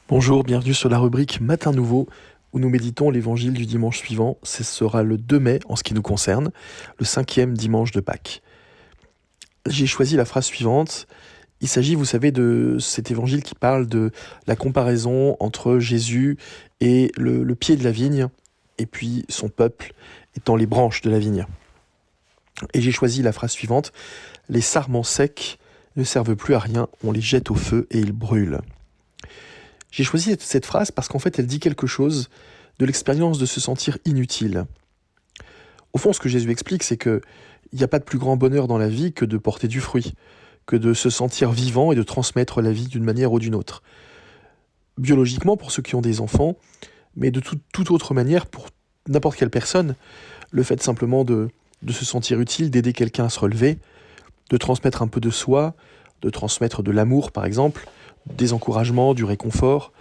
Bonjour, bienvenue sur la rubrique Matin Nouveau où nous méditons l'évangile du dimanche suivant. Ce sera le 2 mai en ce qui nous concerne, le 5e dimanche de Pâques. J'ai choisi la phrase suivante. Il s'agit, vous savez, de cet évangile qui parle de la comparaison entre Jésus et le pied de la vigne et puis son peuple étant les branches de la vigne. Et j'ai choisi la phrase suivante. Les sarments secs ne servent plus à rien, on les jette au feu et ils brûlent. J'ai choisi cette phrase parce qu'en fait, elle dit quelque chose de l'expérience de se sentir inutile. Au fond, ce que Jésus explique, c'est qu'il n'y a pas de plus grand bonheur dans la vie que de porter du fruit, que de se sentir vivant et de transmettre la vie d'une manière ou d'une autre. Biologiquement, pour ceux qui ont des enfants, mais de toute autre manière, pour n'importe quelle personne, le fait simplement de se sentir utile, d'aider quelqu'un à se relever, de transmettre un peu de soi, de transmettre de l'amour, par exemple, des encouragements, du réconfort,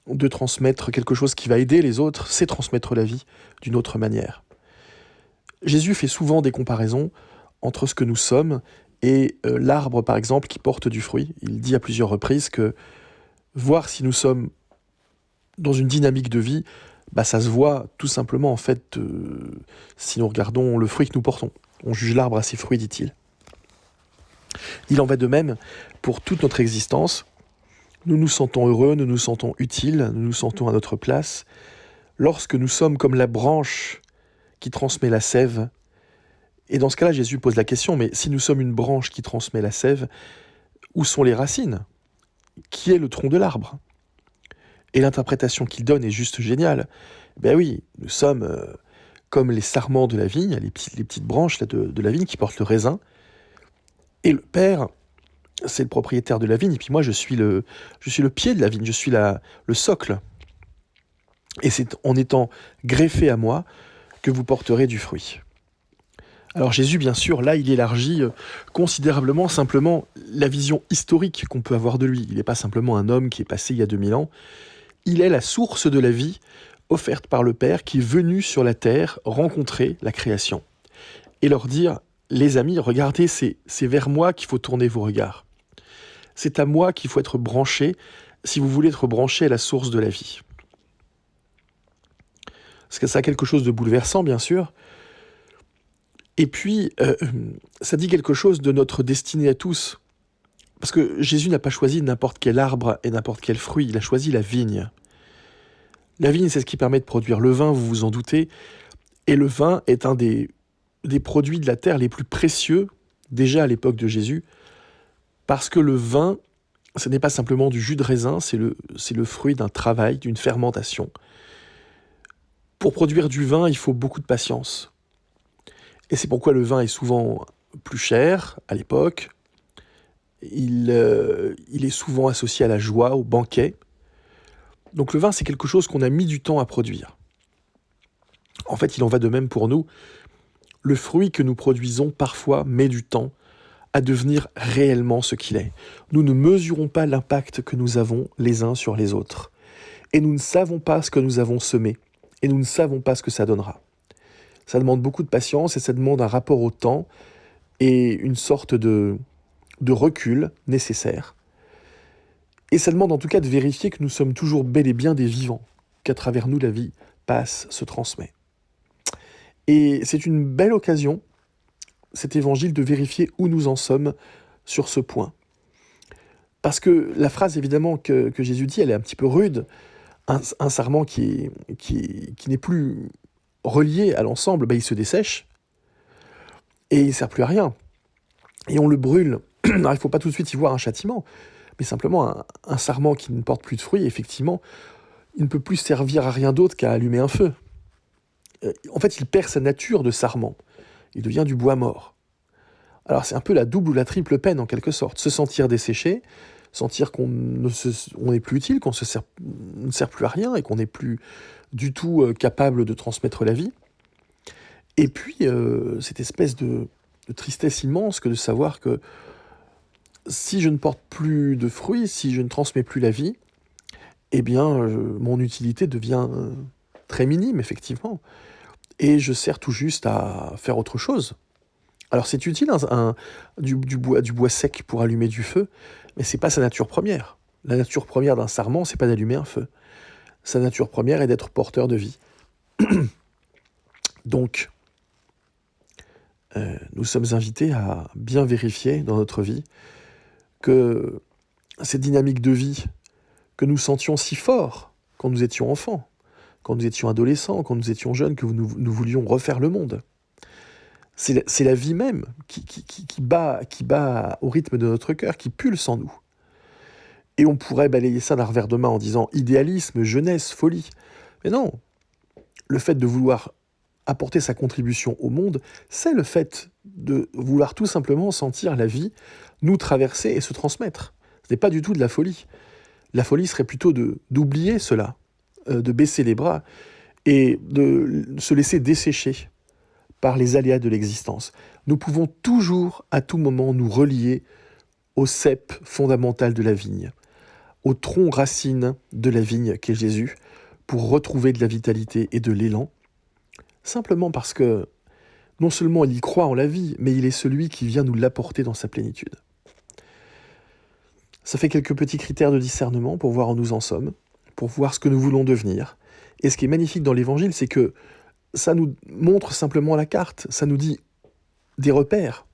de transmettre quelque chose qui va aider les autres, c'est transmettre la vie d'une autre manière. Jésus fait souvent des comparaisons entre ce que nous sommes et l'arbre, par exemple, qui porte du fruit. Il dit à plusieurs reprises que voir si nous sommes dans une dynamique de vie, ça se voit tout simplement, en fait, si nous regardons le fruit que nous portons. On juge l'arbre à ses fruits, dit-il. Il en va de même pour toute notre existence. Nous nous sentons heureux, nous nous sentons utiles, nous nous sentons à notre place. Lorsque nous sommes comme la branche qui transmet la sève, et dans ce cas-là, Jésus pose la question, mais si nous sommes une branche qui transmet la sève, où sont les racines? Qui est le tronc de l'arbre? Et l'interprétation qu'il donne est juste géniale. Ben oui, nous sommes comme les sarments de la vigne, les petites branches là, de la vigne qui portent le raisin, et le Père, c'est le propriétaire de la vigne, et puis moi je suis le pied de la vigne, je suis le socle. Et c'est en étant greffé à moi que vous porterez du fruit. Alors Jésus, bien sûr, là, il élargit considérablement simplement la vision historique qu'on peut avoir de lui. Il n'est pas simplement un homme qui est passé il y a 2000 ans. Il est la source de la vie offerte par le Père qui est venu sur la terre rencontrer la création. Et leur dire, les amis, regardez, c'est vers moi qu'il faut tourner vos regards. C'est à moi qu'il faut être branché si vous voulez être branché à la source de la vie. Parce que ça a quelque chose de bouleversant, bien sûr. Et puis, ça dit quelque chose de notre destinée à tous. Parce que Jésus n'a pas choisi n'importe quel arbre et n'importe quel fruit, il a choisi la vigne. La vigne, c'est ce qui permet de produire le vin, vous vous en doutez. Et le vin est un des produits de la terre les plus précieux, déjà à l'époque de Jésus, parce que le vin, ce n'est pas simplement du jus de raisin, c'est le fruit d'un travail, d'une fermentation. Pour produire du vin, il faut beaucoup de patience. Et c'est pourquoi le vin est souvent plus cher à l'époque. Il est souvent associé à la joie, au banquet. Donc le vin, c'est quelque chose qu'on a mis du temps à produire. En fait, il en va de même pour nous. Le fruit que nous produisons parfois met du temps à devenir réellement ce qu'il est. Nous ne mesurons pas l'impact que nous avons les uns sur les autres. Et nous ne savons pas ce que nous avons semé. Et nous ne savons pas ce que ça donnera. Ça demande beaucoup de patience et ça demande un rapport au temps et une sorte de recul nécessaire. Et ça demande en tout cas de vérifier que nous sommes toujours bel et bien des vivants, qu'à travers nous la vie passe, se transmet. Et c'est une belle occasion, cet évangile, de vérifier où nous en sommes sur ce point. Parce que la phrase évidemment que Jésus dit, elle est un petit peu rude. Un sarment qui n'est plus relié à l'ensemble, il se dessèche et il ne sert plus à rien. Et on le brûle. Alors, il ne faut pas tout de suite y voir un châtiment, mais simplement un sarment qui ne porte plus de fruits, effectivement, il ne peut plus servir à rien d'autre qu'à allumer un feu. En fait, il perd sa nature de sarment. Il devient du bois mort. Alors c'est un peu la double ou la triple peine en quelque sorte. Se sentir desséché, sentir qu'on n'est plus utile, qu'on ne sert plus à rien et qu'on n'est plus du tout capable de transmettre la vie. Et puis cette espèce de tristesse immense que de savoir que si je ne porte plus de fruits, si je ne transmets plus la vie, eh bien mon utilité devient très minime effectivement. Et je sers tout juste à faire autre chose. Alors c'est utile du bois sec pour allumer du feu, mais c'est pas sa nature première. La nature première d'un sarment, c'est pas d'allumer un feu. Sa nature première est d'être porteur de vie. Donc, nous sommes invités à bien vérifier dans notre vie que cette dynamique de vie que nous sentions si fort quand nous étions enfants, quand nous étions adolescents, quand nous étions jeunes, que nous voulions refaire le monde. C'est la vie même qui bat au rythme de notre cœur, qui pulse en nous. Et on pourrait balayer ça d'un revers de main en disant idéalisme, jeunesse, folie. Mais non, le fait de vouloir apporter sa contribution au monde, c'est le fait de vouloir tout simplement sentir la vie nous traverser et se transmettre. Ce n'est pas du tout de la folie. La folie serait plutôt d'oublier cela, de baisser les bras et de se laisser dessécher par les aléas de l'existence. Nous pouvons toujours, à tout moment, nous relier au cep fondamental de la vigne, au tronc racine de la vigne qu'est Jésus, pour retrouver de la vitalité et de l'élan, simplement parce que non seulement il y croit en la vie, mais il est celui qui vient nous l'apporter dans sa plénitude. Ça fait quelques petits critères de discernement pour voir où nous en sommes, pour voir ce que nous voulons devenir. Et ce qui est magnifique dans l'Évangile, c'est que ça nous montre simplement la carte, ça nous dit des repères,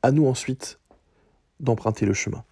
à nous ensuite d'emprunter le chemin.